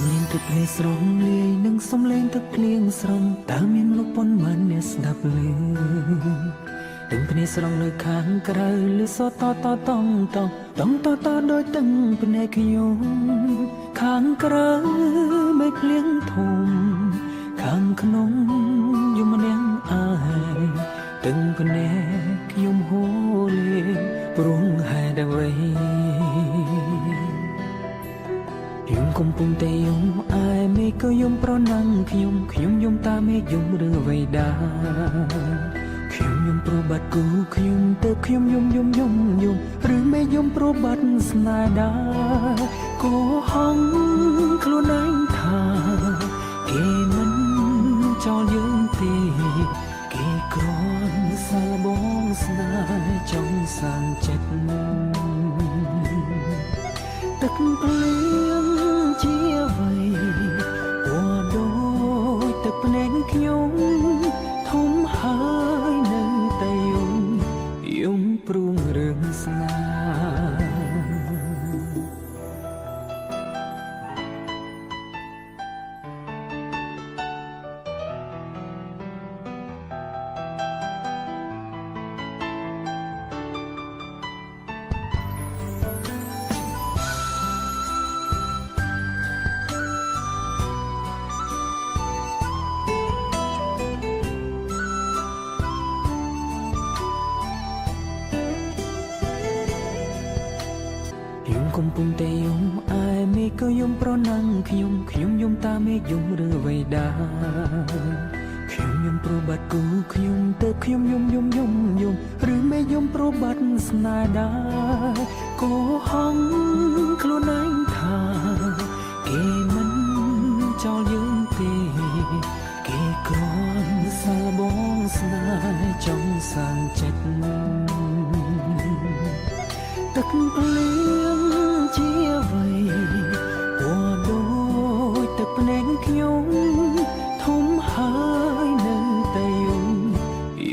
មានទឹកភ្នែកស្រងលាយនឹងសំឡេងទឹកភ្លៀងស្រំតើមានលោកប៉ុន្មានអ្នកស្ដាប់ឮទឹកភ្នែកស្រងនៅខាងក្រៅឬសតតតងតងតងតតដោយទឹកភ្នែកខ្ញុំខាងក្រៅមេឃភ្លៀងធំខាងក្នុងយំនាងអាយទឹកភ្នែកខ្ញុំហូរលេព្រោះហេតុអ្វីយំកំពុងតែយំអាយមេក៏យំប្រណាំងខ្ញុំយំតាមមេយំឬអ្វីដែរខ្ញុំយំប្របាត់គូខ្ញុំទៅខ្ញុំយំឬមេយំប្របាត់ស្នេហ៍ដែរក៏ហងខ្លួនឯងថាគេមិនចោលយើងទេគេគ្រាន់សាឡបងស្នេហ៍ចង់សាងចិត្តទឹកភ្លៀងជាអ្វីពណ៌ដូចទឹកភ្នែកខ្ញុំធំហើយនៅតែយំព្រួងរឿងស្នេហ៍កំពុងតែយំអាយមេក៏យំប្រណាំងខ្ញុំយំតាមមេយំឬអ្វីដែរខ្ញុំយំប្របាត់គូខ្ញុំទៅខ្ញុំយំឬមេយំប្របាត់ស្នេហ៍ដែរក៏ហងខ្លួនឯងថាគេមិនចោលយើងទេគេគ្រាន់សាឡបងស្នេហ៍ចង់សាងចិត្តទឹកភ្លៀងជាអ្វីពណ៌ដូចទឹកភ្នែកខ្ញុំធំហើយនៅតែ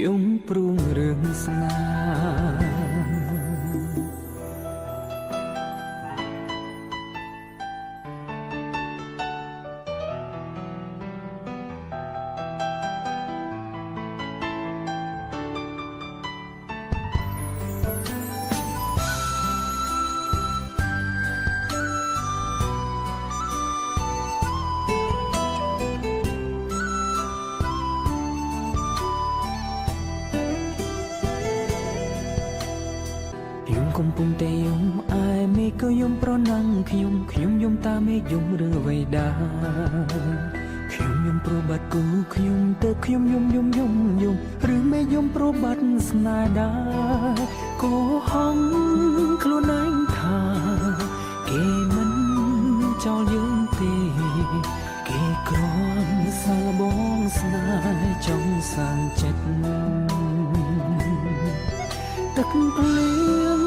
យំព្រួងរឿងស្នេហ៍កំពុងតែយំអាយមេក៏យំប្រណាំងខ្ញុំយំតាមមេយំឬអ្វីដែរខ្ញុំយំប្របាត់គូខ្ញុំទៅខ្ញុំយំឬមេយំប្របាត់ស្នេហ៍ដែរក៏ហងខ្លួនឯងថាគេមិនចោលយើងទេគេគ្រាន់សាឡបងស្នេហ៍ចង់សាងចិត្តទឹកភ្លៀង